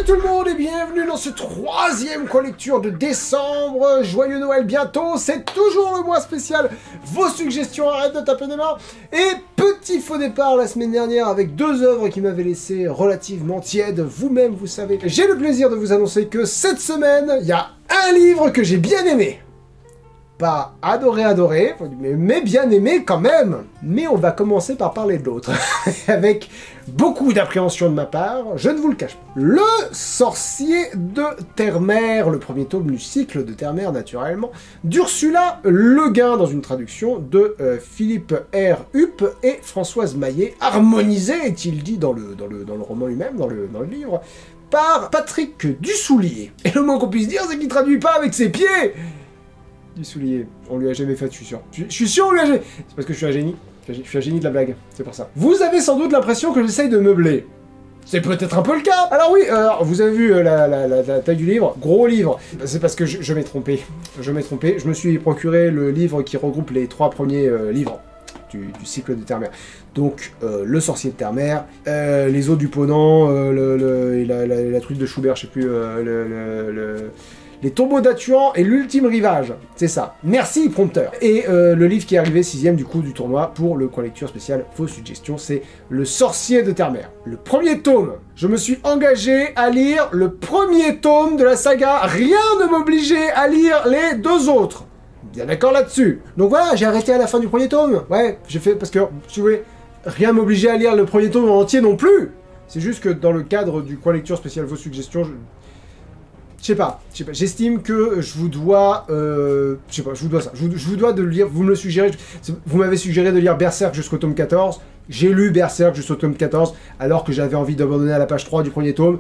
Salut tout le monde et bienvenue dans ce troisième co-lecture de décembre. Joyeux Noël bientôt, c'est toujours le mois spécial. Vos suggestions, arrête de taper des mains. Et petit faux départ la semaine dernière avec deux œuvres qui m'avaient laissé relativement tiède. Vous-même, vous savez. J'ai le plaisir de vous annoncer que cette semaine, il y a un livre que j'ai bien aimé. Pas adoré, mais bien aimé quand même. Mais on va commencer par parler de l'autre. Avec beaucoup d'appréhension de ma part, je ne vous le cache pas. Le Sorcier de Terre-Mère, le premier tome du cycle de Terre-Mère naturellement, d'Ursula Le Guin dans une traduction de Philippe R. Hupp et Françoise Maillet, harmonisé, est-il dit dans le roman lui-même, dans le livre, par Patrick Dussoulier. Et le moins qu'on puisse dire, c'est qu'il traduit pas avec ses pieds. Du soulier. On lui a jamais fait, je suis sûr. Je suis sûr on lui a jamais... C'est parce que je suis un génie. Je suis un génie de la blague. C'est pour ça. Vous avez sans doute l'impression que j'essaye de meubler. C'est peut-être un peu le cas. Alors oui, vous avez vu la taille du livre. Gros livre. C'est parce que je m'ai trompé. Je me suis procuré le livre qui regroupe les 3 premiers livres du cycle de Terre-Mère. Donc, Le Sorcier de Terre-Mère, Les Eaux du Ponant, la truite de Schubert, je sais plus, Les Tombeaux d'Atuan et l'Ultime Rivage, c'est ça. Merci, prompteur. Et le livre qui est arrivé 6ème du coup du tournoi pour le co-lecture spécial Vos suggestions, c'est Le Sorcier de Terre-Mère. Le premier tome. Je me suis engagé à lire le premier tome de la saga. Rien ne m'obligeait à lire les 2 autres. Bien d'accord là-dessus. Donc voilà, j'ai arrêté à la fin du premier tome. Ouais, j'ai fait parce que, si vous voulez, rien m'obligeait à lire le premier tome en entier non plus. C'est juste que dans le cadre du co-lecture spécial Vos suggestions, je sais pas, j'estime que je vous dois, je vous dois ça, je vous dois de lire, vous me le suggérez, vous m'avez suggéré de lire Berserk jusqu'au tome 14, j'ai lu Berserk jusqu'au tome 14, alors que j'avais envie d'abandonner à la page 3 du premier tome,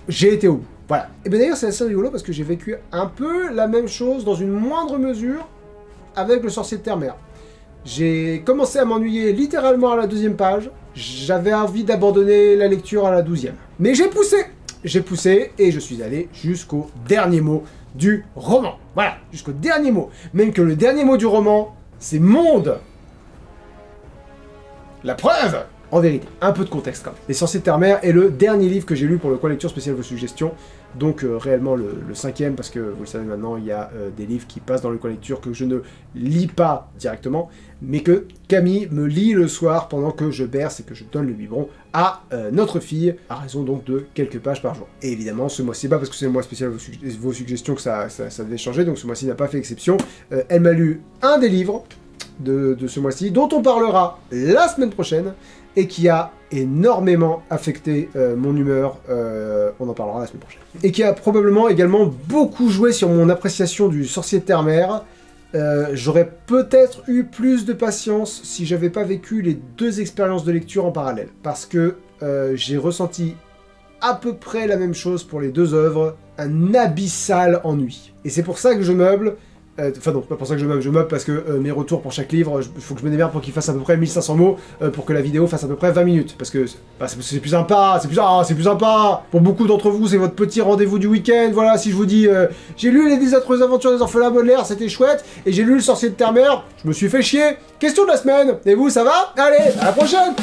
j'ai été au bout, voilà. Et bien d'ailleurs c'est assez rigolo parce que j'ai vécu un peu la même chose dans une moindre mesure avec Le Sorcier de Terre-Mère. J'ai commencé à m'ennuyer littéralement à la 2e page, j'avais envie d'abandonner la lecture à la 12e, mais j'ai poussé et je suis allé jusqu'au dernier mot du roman. Voilà, jusqu'au dernier mot. Même que le dernier mot du roman, c'est monde. La preuve. En vérité, un peu de contexte quand même. Les Sorciers de Terre-Mère est le dernier livre que j'ai lu pour le co-lecture spécial Vos suggestions. Donc réellement le 5e, parce que vous le savez maintenant, il y a des livres qui passent dans le co-lecture que je ne lis pas directement, mais que Camille me lit le soir pendant que je berce et que je donne le biberon à notre fille, à raison donc de quelques pages par jour. Et évidemment, ce mois-ci, c'est pas parce que c'est le mois spécial Vos suggestions que ça devait changer, donc ce mois-ci n'a pas fait exception. Elle m'a lu un des livres de ce mois-ci, dont on parlera la semaine prochaine, et qui a énormément affecté mon humeur, on en parlera la semaine prochaine. Et qui a probablement également beaucoup joué sur mon appréciation du Sorcier de Terre-Mère. J'aurais peut-être eu plus de patience si j'avais pas vécu les 2 expériences de lecture en parallèle. Parce que j'ai ressenti à peu près la même chose pour les 2 œuvres, un abyssal ennui. Et c'est pour ça que je meuble. Enfin non, pas pour ça que je meuble parce que mes retours pour chaque livre, il faut que je me démerde pour qu'il fasse à peu près 1500 mots, pour que la vidéo fasse à peu près 20 minutes, parce que c'est plus sympa, c'est plus sympa. Pour beaucoup d'entre vous, c'est votre petit rendez-vous du week-end, voilà, si je vous dis, j'ai lu Les désastreuses aventures des orphelins Baudelaire, c'était chouette, et j'ai lu Le Sorcier de Terre-Mère, je me suis fait chier. Question de la semaine, et vous, ça va? Allez, à la prochaine.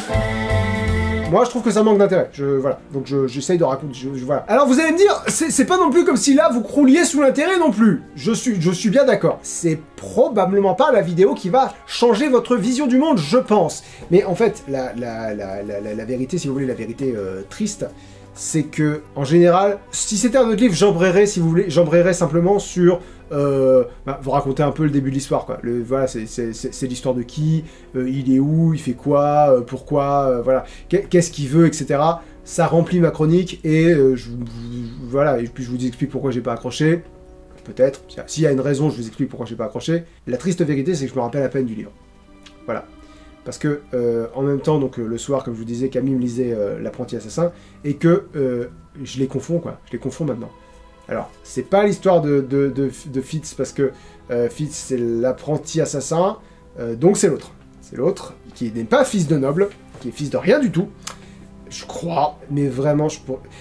Moi, je trouve que ça manque d'intérêt. Voilà. Donc, j'essaye de raconter. Voilà. Alors, vous allez me dire, c'est pas non plus comme si là, vous crouliez sous l'intérêt non plus. Je suis bien d'accord. C'est probablement pas la vidéo qui va changer votre vision du monde, je pense. Mais en fait, la vérité, si vous voulez, la vérité triste, c'est que, en général, si c'était un autre livre, j'embrayerais, si vous voulez, simplement sur... vous racontez un peu le début de l'histoire, quoi. Voilà, c'est l'histoire de qui, il est où, il fait quoi, pourquoi, voilà, qu'est-ce qu'il veut, etc. Ça remplit ma chronique et voilà, et puis je vous explique pourquoi j'ai pas accroché. Peut-être, s'il y a une raison, je vous explique pourquoi j'ai pas accroché. La triste vérité, c'est que je me rappelle à peine du livre. Voilà. Parce que, en même temps, donc le soir, comme je vous disais, Camille me lisait L'Apprenti Assassin, et que je les confonds, quoi. Je les confonds maintenant. Alors, c'est pas l'histoire de Fitz, parce que Fitz, c'est l'apprenti assassin, donc c'est l'autre. C'est l'autre, qui n'est pas fils de noble, qui est fils de rien du tout. Je crois, mais vraiment, en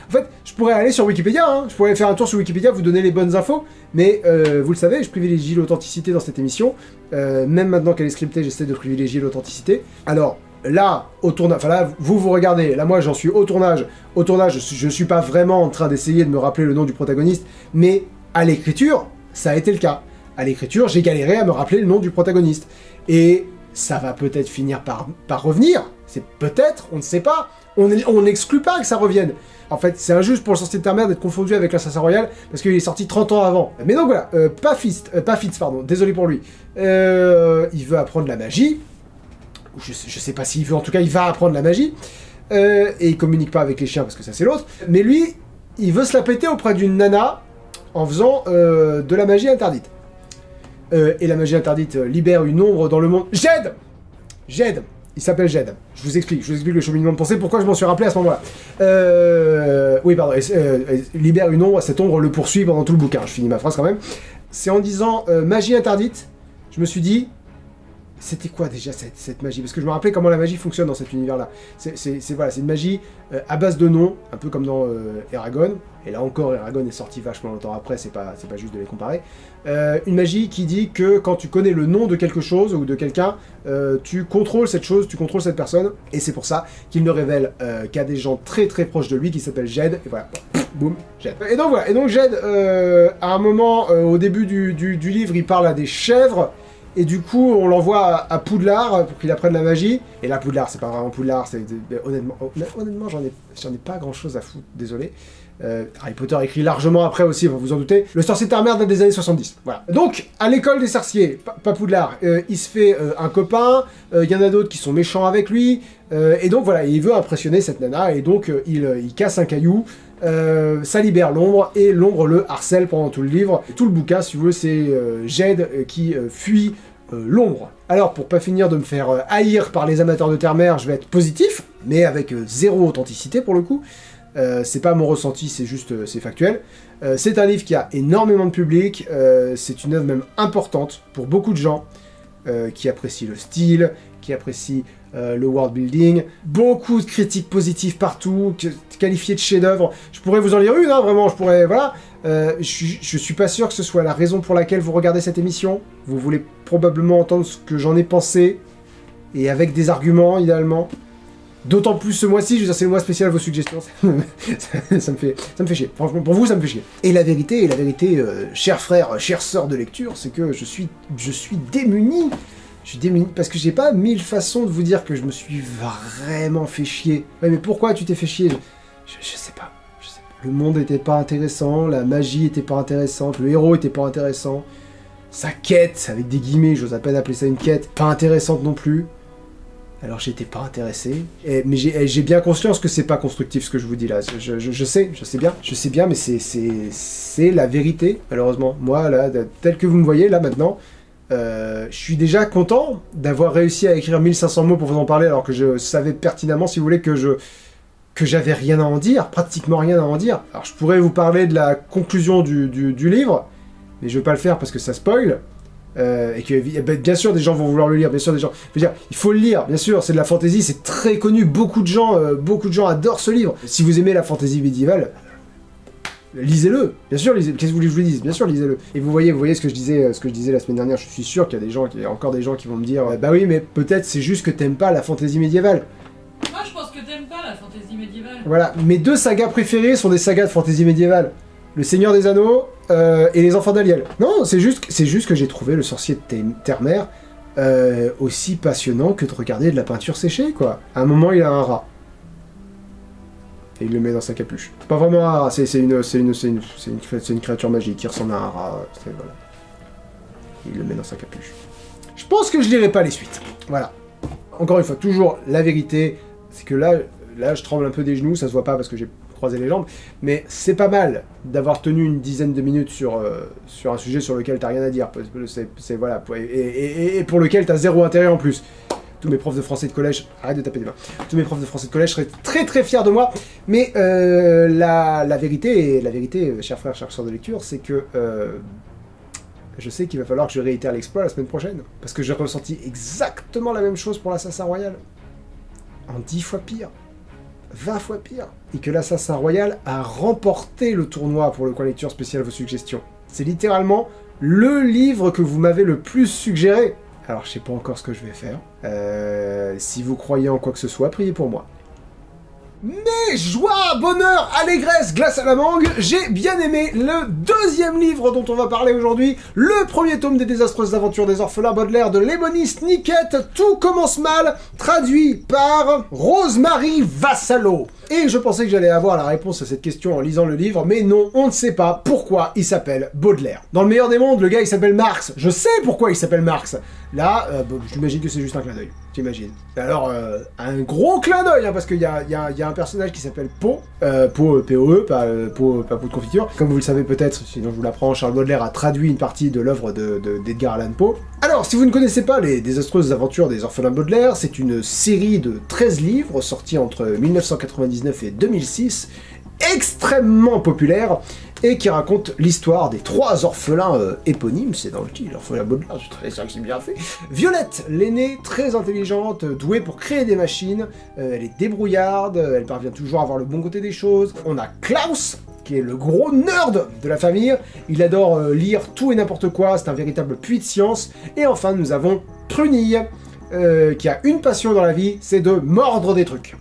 fait, je pourrais aller sur Wikipédia, hein, je pourrais faire un tour sur Wikipédia, vous donner les bonnes infos, mais vous le savez, je privilégie l'authenticité dans cette émission. Même maintenant qu'elle est scriptée, j'essaie de privilégier l'authenticité. Alors, là, au tournage, enfin là, vous regardez, là moi j'en suis au tournage. Au tournage, je suis pas vraiment en train d'essayer de me rappeler le nom du protagoniste, mais à l'écriture, ça a été le cas. À l'écriture, j'ai galéré à me rappeler le nom du protagoniste. Et ça va peut-être finir par revenir, c'est peut-être, on ne sait pas, on n'exclut pas que ça revienne. En fait, c'est injuste pour le sorcier de Terre-Mère d'être confondu avec l'Assassin Royal, parce qu'il est sorti 30 ans avant. Mais donc voilà, pas Fitz, pardon, désolé pour lui. Il veut apprendre la magie, je sais pas s'il veut, en tout cas il va apprendre la magie, et il communique pas avec les chiens, parce que ça c'est l'autre, mais lui, il veut se la péter auprès d'une nana, en faisant de la magie interdite. Et la magie interdite libère une ombre dans le monde. Jed, il s'appelle Jed. Je vous explique le cheminement de pensée, pourquoi je m'en suis rappelé à ce moment-là. Oui, pardon, libère une ombre, cette ombre le poursuit pendant tout le bouquin. Je finis ma phrase quand même. C'est en disant magie interdite, je me suis dit, c'était quoi déjà cette magie? Parce que je me rappelais comment la magie fonctionne dans cet univers-là. Voilà, c'est une magie à base de noms, un peu comme dans Eragon. Et là encore, Eragon est sorti vachement longtemps après, c'est pas juste de les comparer. Une magie qui dit que quand tu connais le nom de quelque chose ou de quelqu'un, tu contrôles cette chose, tu contrôles cette personne. Et c'est pour ça qu'il ne révèle qu'à des gens très très proches de lui, qui s'appellent Jed. Et voilà, boum, Jed. Et donc voilà, et donc Jed, à un moment, au début du livre, il parle à des chèvres. Et du coup, on l'envoie à Poudlard pour qu'il apprenne la magie. Et là, Poudlard, c'est pas vraiment Poudlard, honnêtement, j'en ai pas grand-chose à foutre, désolé. Harry Potter écrit largement après aussi, vous vous en doutez. Le sorcier de Terre-Mère date des années 70. Voilà. Donc, à l'école des sorciers, pas Poudlard, il se fait un copain, il y en a d'autres qui sont méchants avec lui, et donc voilà, il veut impressionner cette nana, et donc il casse un caillou, ça libère l'ombre, et l'ombre le harcèle pendant tout le livre. Et tout le bouquin, si vous voulez, c'est Jed qui fuit l'ombre. Alors, pour pas finir de me faire haïr par les amateurs de Terre-Mère, je vais être positif, mais avec zéro authenticité pour le coup. C'est pas mon ressenti, c'est juste, c'est factuel. C'est un livre qui a énormément de public, c'est une œuvre même importante pour beaucoup de gens qui apprécient le style, qui apprécient le world building, beaucoup de critiques positives partout, qualifiées de chef-d'œuvre. Je pourrais vous en lire une, hein, vraiment, je pourrais, voilà. Je suis pas sûr que ce soit la raison pour laquelle vous regardez cette émission. Vous voulez probablement entendre ce que j'en ai pensé, et avec des arguments, idéalement. D'autant plus ce mois-ci, je veux dire, c'est le mois spécial vos suggestions. ça me fait chier. Franchement, pour vous, ça me fait chier. Et la vérité, chers frères, chères sœurs de lecture, c'est que je suis démuni. Je suis démuni parce que j'ai pas 1000 façons de vous dire que je me suis vraiment fait chier. Ouais, mais pourquoi tu t'es fait chier? Je sais pas. Le monde était pas intéressant, la magie était pas intéressante, le héros était pas intéressant. Sa quête, avec des guillemets, j'ose à peine appeler ça une quête, pas intéressante non plus. Alors j'étais pas intéressé, mais j'ai bien conscience que c'est pas constructif ce que je vous dis là, je sais bien, mais c'est la vérité, malheureusement. Moi, là, tel que vous me voyez, là, maintenant, je suis déjà content d'avoir réussi à écrire 1500 mots pour vous en parler, alors que je savais pertinemment, si vous voulez, que j'avais rien à en dire, pratiquement rien à en dire. Alors je pourrais vous parler de la conclusion du livre, mais je vais pas le faire parce que ça spoil. Et que bien sûr des gens vont vouloir le lire, bien sûr des gens. Je veux dire, il faut le lire, bien sûr, c'est de la fantasy, c'est très connu, beaucoup de gens adorent ce livre. Si vous aimez la fantasy médiévale, lisez-le, bien sûr, lisez. Qu'est-ce que vous voulez que je vous dise? Bien sûr, lisez-le. Et vous voyez ce que je disais la semaine dernière. Je suis sûr qu'il y a encore des gens qui vont me dire, bah oui, mais peut-être c'est juste que t'aimes pas la fantasy médiévale. Moi, je pense que t'aimes pas la fantasy médiévale. Voilà, mes deux sagas préférées sont des sagas de fantasy médiévale. Le Seigneur des Anneaux et les Enfants d'Aliel. Non, c'est juste que j'ai trouvé le sorcier de Terre-Mère aussi passionnant que de regarder de la peinture séchée, quoi. À un moment, il a un rat. Et il le met dans sa capuche. Pas vraiment un rat, c'est une créature magique qui ressemble à un rat. Voilà. Il le met dans sa capuche. Je pense que je lirai pas les suites. Voilà. Encore une fois, toujours la vérité, c'est que là, je tremble un peu des genoux, ça se voit pas parce que j'ai croisé les jambes, mais c'est pas mal d'avoir tenu une dizaine de minutes sur un sujet sur lequel t'as rien à dire, voilà, et pour lequel t'as zéro intérêt en plus. Tous mes profs de français de collège, arrête de taper des mains, tous mes profs de français de collège seraient très très fiers de moi, mais la vérité, chers frères, chères sœurs de lecture, c'est que je sais qu'il va falloir que je réitère l'exploit la semaine prochaine, parce que j'ai ressenti exactement la même chose pour l'Assassin Royal, en 10 fois pire. 20 fois pire. Et que l'Assassin Royal a remporté le tournoi pour le coin lecture spécial vos suggestions. C'est littéralement le livre que vous m'avez le plus suggéré. Alors je sais pas encore ce que je vais faire. Si vous croyez en quoi que ce soit, priez pour moi. Mais joie, bonheur, allégresse, glace à la mangue, j'ai bien aimé le deuxième livre dont on va parler aujourd'hui, le premier tome des désastreuses aventures des orphelins Baudelaire de Léonie Niquette, Tout commence mal, traduit par Rosemary Vassallo. Et je pensais que j'allais avoir la réponse à cette question en lisant le livre, mais non, on ne sait pas pourquoi il s'appelle Baudelaire. Dans le meilleur des mondes, le gars il s'appelle Marx, je sais pourquoi il s'appelle Marx. Là, j'imagine que c'est juste un clin d'œil, j'imagine. Alors, un gros clin d'œil, hein, parce qu'il y a un personnage qui s'appelle Poe, P-O-E, pas Poe de confiture. Comme vous le savez peut-être, sinon je vous l'apprends, Charles Baudelaire a traduit une partie de l'œuvre d'Edgar Allan Poe. Alors, si vous ne connaissez pas les désastreuses aventures des orphelins Baudelaire, c'est une série de 13 livres sortis entre 1999 et 2006, extrêmement populaire, et qui raconte l'histoire des 3 orphelins éponymes, c'est dans le titre, l'orphelin Baudelaire, c'est bien fait. Violette, l'aînée, très intelligente, douée pour créer des machines, elle est débrouillarde, elle parvient toujours à voir le bon côté des choses. On a Klaus, qui est le gros nerd de la famille, il adore lire tout et n'importe quoi, c'est un véritable puits de science. Et enfin, nous avons Prunille, qui a une passion dans la vie, c'est de mordre des trucs.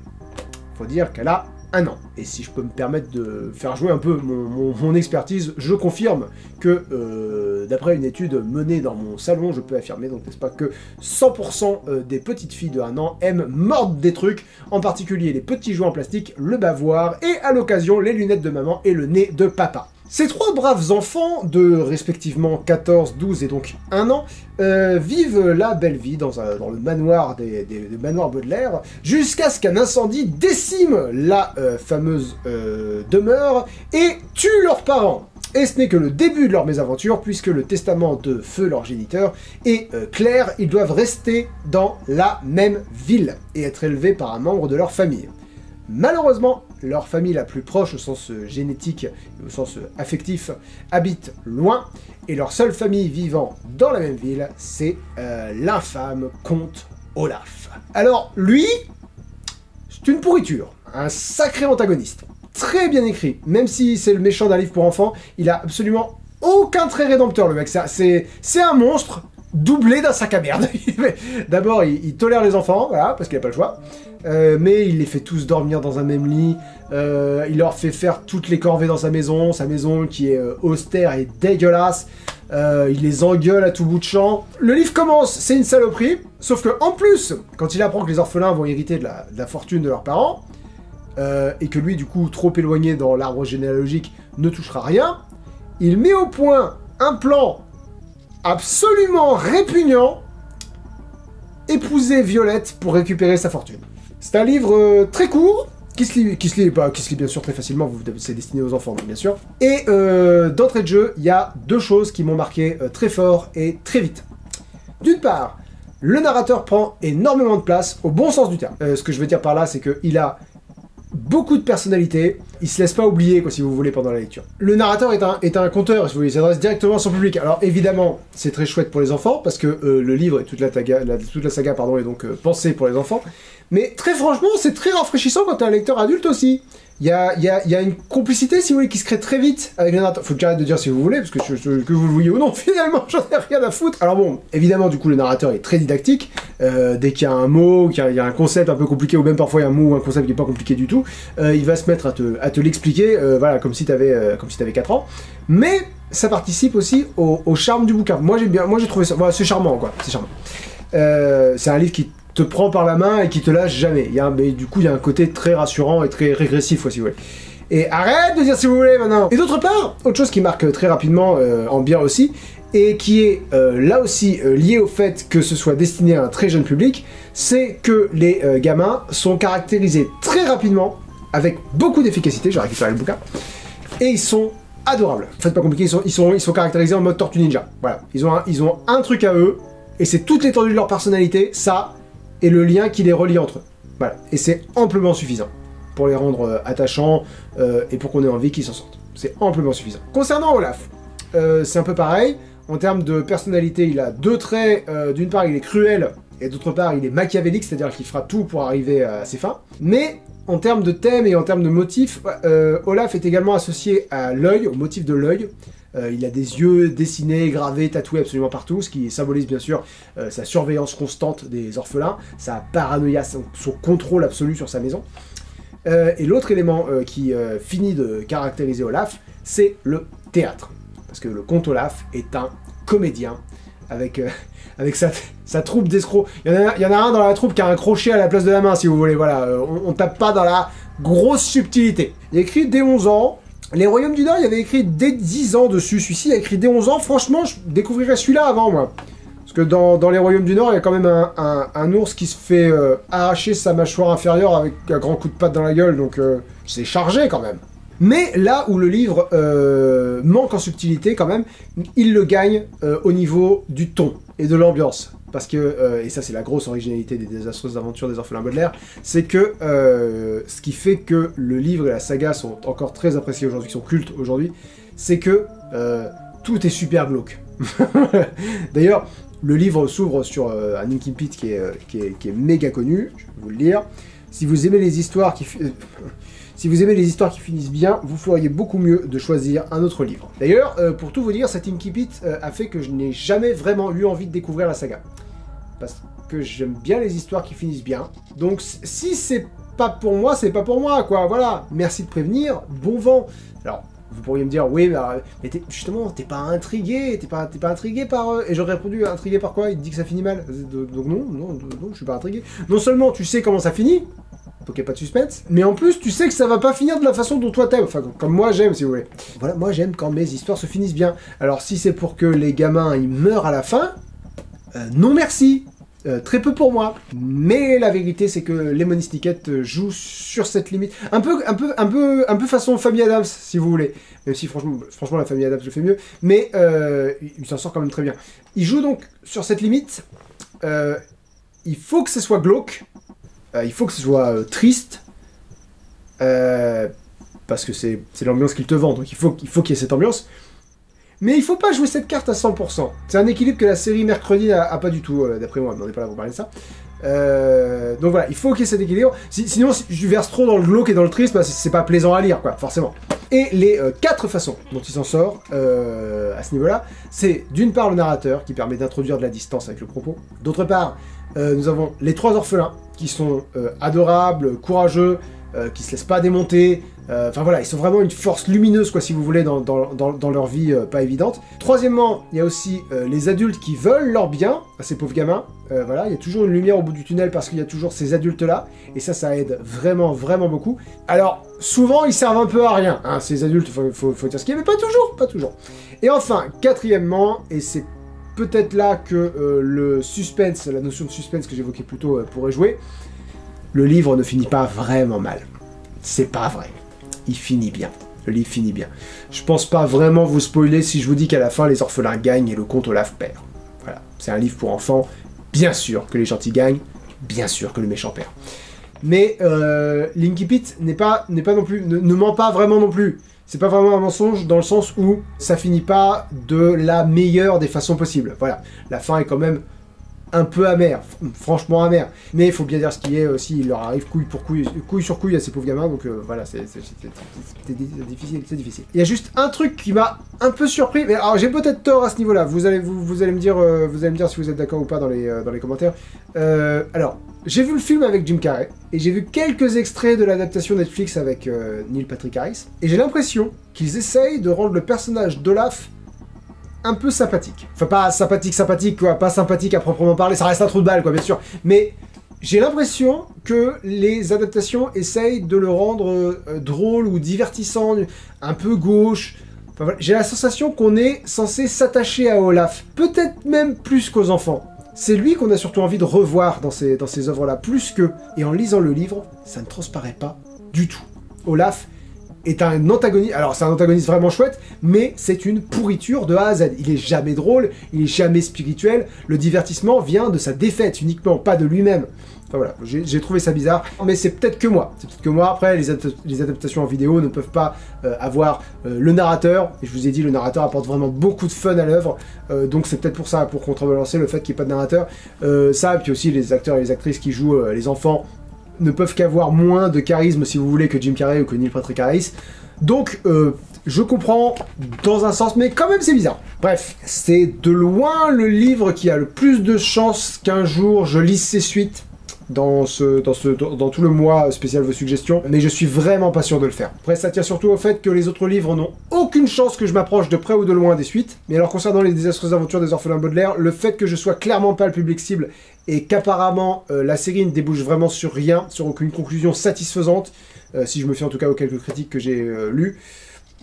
Faut dire qu'elle a 1 an. Et si je peux me permettre de faire jouer un peu mon expertise, je confirme que, d'après une étude menée dans mon salon, je peux affirmer, donc n'est-ce pas, que 100% des petites filles de 1 an aiment mordre des trucs, en particulier les petits jouets en plastique, le bavoir, et à l'occasion les lunettes de maman et le nez de papa. Ces 3 braves enfants, de respectivement 14, 12 et donc 1 an, vivent la belle vie dans le manoir des manoirs Baudelaire, jusqu'à ce qu'un incendie décime la fameuse demeure et tue leurs parents. Et ce n'est que le début de leur mésaventure, puisque le testament de feu leur géniteur est clair, ils doivent rester dans la même ville et être élevés par un membre de leur famille. Malheureusement, leur famille la plus proche au sens génétique et au sens affectif habite loin, et leur seule famille vivant dans la même ville, c'est l'infâme comte Olaf. Alors lui, c'est une pourriture, un sacré antagoniste, très bien écrit, même si c'est le méchant d'un livre pour enfants, il a absolument aucun trait rédempteur le mec, c'est un monstre doublé d'un sac à merde. D'abord, il tolère les enfants, voilà, parce qu'il n'a pas le choix. Mais il les fait tous dormir dans un même lit, il leur fait faire toutes les corvées dans sa maison qui est austère et dégueulasse, il les engueule à tout bout de champ. Le livre commence, c'est une saloperie, sauf que en plus, quand il apprend que les orphelins vont hériter de la fortune de leurs parents, et que lui, du coup, trop éloigné dans l'arbre généalogique, ne touchera rien, il met au point un plan absolument répugnant, épouser Violette pour récupérer sa fortune. C'est un livre très court, qui se lit bien sûr très facilement, c'est destiné aux enfants bien sûr. Et d'entrée de jeu, il y a 2 choses qui m'ont marqué très fort et très vite. D'une part, le narrateur prend énormément de place, au bon sens du terme. Ce que je veux dire par là, c'est qu'il a beaucoup de personnalité, il se laisse pas oublier, quoi, si vous voulez, pendant la lecture. Le narrateur est un conteur, si vous voulez, il s'adresse directement à son public. Alors évidemment, c'est très chouette pour les enfants, parce que le livre et toute la saga pardon, est donc pensée pour les enfants, mais très franchement, c'est très rafraîchissant quand t'es un lecteur adulte aussi. Il y a une complicité, si vous voulez, qui se crée très vite avec le narrateur. Faut que j'arrête de dire si vous voulez, parce que que vous le voyez ou non, finalement, j'en ai rien à foutre. Alors bon, évidemment, du coup, le narrateur est très didactique. Dès qu'il y a un mot, qu'il y a un concept un peu compliqué, ou même parfois il y a un mot ou un concept qui est pas compliqué du tout, il va se mettre à te l'expliquer, voilà, comme si t'avais 4 ans. Mais ça participe aussi au charme du bouquin. Moi j'ai trouvé ça, voilà, c'est charmant, quoi, c'est charmant. C'est un livre qui te prend par la main et qui te lâche jamais. Mais du coup, il y a un côté très rassurant et très régressif, si vous voulez. Et arrête de dire si vous voulez maintenant. Et d'autre part, autre chose qui marque très rapidement en bien aussi, et qui est là aussi lié au fait que ce soit destiné à un très jeune public, c'est que les gamins sont caractérisés très rapidement, avec beaucoup d'efficacité, j'ai récupéré le bouquin, et ils sont adorables. Faites pas compliqué, ils sont caractérisés en mode Tortue Ninja. Voilà, ils ont un truc à eux, et c'est toute l'étendue de leur personnalité, ça, et le lien qui les relie entre eux. Voilà, et c'est amplement suffisant pour les rendre attachants et pour qu'on ait envie qu'ils s'en sortent. C'est amplement suffisant. Concernant Olaf, c'est un peu pareil. En termes de personnalité, il a 2 traits. D'une part, il est cruel, et d'autre part, il est machiavélique, c'est-à-dire qu'il fera tout pour arriver à ses fins. Mais en termes de thème et en termes de motifs, Olaf est également associé à l'œil, au motif de l'œil, il a des yeux dessinés, gravés, tatoués absolument partout, ce qui symbolise bien sûr sa surveillance constante des orphelins, sa paranoïa, son contrôle absolu sur sa maison. Et l'autre élément qui finit de caractériser Olaf, c'est le théâtre. Parce que le comte Olaf est un comédien avec sa troupe d'escrocs. Il y en a un dans la troupe qui a un crochet à la place de la main, si vous voulez. Voilà, on tape pas dans la grosse subtilité. Il y a écrit dès 11 ans. Les Royaumes du Nord, il y avait écrit dès 10 ans dessus. Celui-ci, il y a écrit dès 11 ans. Franchement, je découvrirais celui-là avant, moi. Parce que dans les Royaumes du Nord, il y a quand même un ours qui se fait arracher sa mâchoire inférieure avec un grand coup de patte dans la gueule. Donc, c'est chargé, quand même. Mais là où le livre manque en subtilité quand même, il le gagne au niveau du ton et de l'ambiance. Parce que, et ça c'est la grosse originalité des désastreuses aventures des orphelins Baudelaire, c'est que ce qui fait que le livre et la saga sont encore très appréciés aujourd'hui, qui sont cultes aujourd'hui, c'est que tout est super glauque. D'ailleurs, le livre s'ouvre sur un Inkimpit qui est méga connu, je vais vous le lire. Si vous aimez les histoires qui... Si vous aimez les histoires qui finissent bien, vous feriez beaucoup mieux de choisir un autre livre. D'ailleurs, pour tout vous dire, cet Inkimpit a fait que je n'ai jamais vraiment eu envie de découvrir la saga. Parce que j'aime bien les histoires qui finissent bien. Donc si c'est pas pour moi, c'est pas pour moi, quoi. Voilà, merci de prévenir, bon vent. Alors, vous pourriez me dire, oui, mais justement, t'es pas intrigué, t'es pas intrigué par... Et j'aurais répondu, intrigué par quoi? Il te dit que ça finit mal. Donc non, je suis pas intrigué. Non seulement tu sais comment ça finit, donc il n'y a pas de suspense, mais en plus tu sais que ça va pas finir de la façon dont toi t'aimes, enfin comme moi j'aime si vous voulez. Voilà, moi j'aime quand mes histoires se finissent bien. Alors si c'est pour que les gamins ils meurent à la fin, non merci, très peu pour moi. Mais la vérité c'est que Lemony Snicket joue sur cette limite, un peu façon Famille Adams si vous voulez, même si franchement la Famille Adams le fait mieux, mais il s'en sort quand même très bien. Il joue donc sur cette limite, il faut que ce soit glauque. Il faut que ce soit triste, parce que c'est l'ambiance qu'il te vend, donc il faut qu'il y ait cette ambiance. Mais il faut pas jouer cette carte à 100%. C'est un équilibre que la série Mercredi n'a pas du tout, d'après moi, mais on n'est pas là pour parler de ça. Donc voilà, il faut qu'il y ait cet équilibre. Sinon, si je verse trop dans le glauque et dans le triste, bah, c'est pas plaisant à lire, quoi, forcément. Et les 4 façons dont il s'en sort à ce niveau-là, c'est d'une part le narrateur, qui permet d'introduire de la distance avec le propos. D'autre part, nous avons les 3 orphelins, qui sont adorables, courageux, qui se laissent pas démonter. Enfin voilà, ils sont vraiment une force lumineuse, quoi, si vous voulez, dans leur vie pas évidente. Troisièmement, il y a aussi les adultes qui veulent leur bien à ces pauvres gamins. Voilà, il y a toujours une lumière au bout du tunnel parce qu'il y a toujours ces adultes-là, et ça aide vraiment, vraiment beaucoup. Alors, souvent, ils servent un peu à rien, hein, ces adultes, faut dire ce qu'il y a, mais pas toujours. Et enfin, quatrièmement, et c'est peut-être là que le suspense, la notion de suspense que j'évoquais plus tôt pourrait jouer, le livre ne finit pas vraiment mal. C'est pas vrai. Il finit bien. Le livre finit bien. Je pense pas vraiment vous spoiler si je vous dis qu'à la fin, les orphelins gagnent et le comte Olaf perd. Voilà. C'est un livre pour enfants. Bien sûr que les gentils gagnent. Bien sûr que le méchant perd. Mais l'Inkimpit n'est pas non plus... ne ment pas vraiment non plus. C'est pas vraiment un mensonge dans le sens où ça finit pas de la meilleure des façons possibles. Voilà. La fin est quand même un peu amer, franchement amer. Mais il faut bien dire ce qui est aussi, il leur arrive couille sur couille à ces pauvres gamins, donc voilà, c'est difficile. Il y a juste un truc qui m'a un peu surpris, mais alors j'ai peut-être tort à ce niveau-là, vous allez me dire si vous êtes d'accord ou pas dans les commentaires. Alors, j'ai vu le film avec Jim Carrey, et j'ai vu quelques extraits de l'adaptation Netflix avec Neil Patrick Harris, et j'ai l'impression qu'ils essayent de rendre le personnage d'Olaf un peu sympathique. Enfin, pas sympathique, quoi, pas sympathique à proprement parler, ça reste un trou de balle, quoi, bien sûr. Mais j'ai l'impression que les adaptations essayent de le rendre drôle ou divertissant, un peu gauche. Enfin, voilà. J'ai la sensation qu'on est censé s'attacher à Olaf, peut-être même plus qu'aux enfants. C'est lui qu'on a surtout envie de revoir dans ces œuvres-là, plus que... Et en lisant le livre, ça ne transparaît pas du tout. Olaf est un antagoniste, alors c'est un antagoniste vraiment chouette, mais c'est une pourriture de A à Z. Il est jamais drôle, il est jamais spirituel, le divertissement vient de sa défaite uniquement, pas de lui-même. Enfin voilà, j'ai trouvé ça bizarre, mais c'est peut-être que moi. Après, les adaptations en vidéo ne peuvent pas avoir le narrateur, et je vous ai dit, le narrateur apporte vraiment beaucoup de fun à l'œuvre, donc c'est peut-être pour ça, pour contrebalancer le fait qu'il n'y ait pas de narrateur. Ça, et puis aussi les acteurs et les actrices qui jouent les enfants, ne peuvent qu'avoir moins de charisme, si vous voulez, que Jim Carrey ou que Neil Patrick Harris. Donc, je comprends dans un sens, mais quand même c'est bizarre. Bref, c'est de loin le livre qui a le plus de chances qu'un jour je lise ses suites dans tout le mois spécial vos suggestions, mais je suis vraiment pas sûr de le faire. Après, ça tient surtout au fait que les autres livres n'ont aucune chance que je m'approche de près ou de loin des suites. Mais alors, concernant les désastreuses aventures des orphelins Baudelaire, le fait que je sois clairement pas le public cible et qu'apparemment la série ne débouche vraiment sur rien, sur aucune conclusion satisfaisante, si je me fie en tout cas aux quelques critiques que j'ai lues,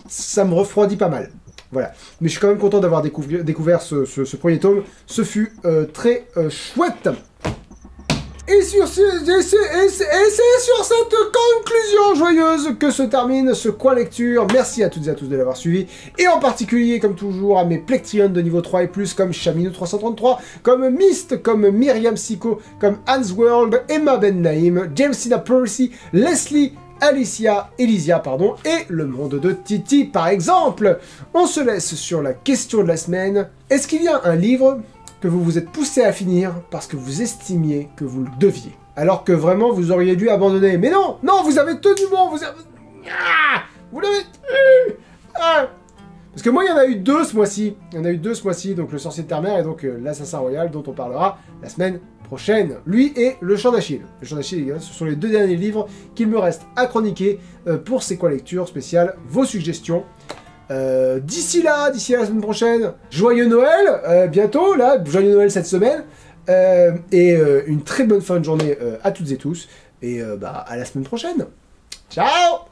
ça me refroidit pas mal. Voilà. Mais je suis quand même content d'avoir découvert ce premier tome. Ce fut très chouette. Et c'est sur cette conclusion joyeuse que se termine ce coin lecture. Merci à toutes et à tous de l'avoir suivi. Et en particulier, comme toujours, à mes Plectrions de niveau 3 et plus, comme Chaminou333, comme Myst, comme Myriam Siko, comme Hans World, Emma Ben Naïm, Jamesina Percy, Leslie, Alicia, Elysia, pardon, et le monde de Titi, par exemple. On se laisse sur la question de la semaine. Est-ce qu'il y a un livre que vous vous êtes poussé à finir parce que vous estimiez que vous le deviez, alors que vraiment vous auriez dû abandonner? Mais non, non, vous avez tenu bon, vous l'avez... Parce que moi, il y en a eu deux ce mois-ci. Il y en a eu deux ce mois-ci, donc le Sorcier de Terre-Mère et donc l'Assassin Royal, dont on parlera la semaine prochaine. Lui et le Chant d'Achille. Le Chant d'Achille, les gars, ce sont les deux derniers livres qu'il me reste à chroniquer pour ces quoi lectures spéciales, vos suggestions. D'ici la semaine prochaine, joyeux Noël, bientôt, là, joyeux Noël cette semaine, et une très bonne fin de journée à toutes et tous, et à la semaine prochaine. Ciao!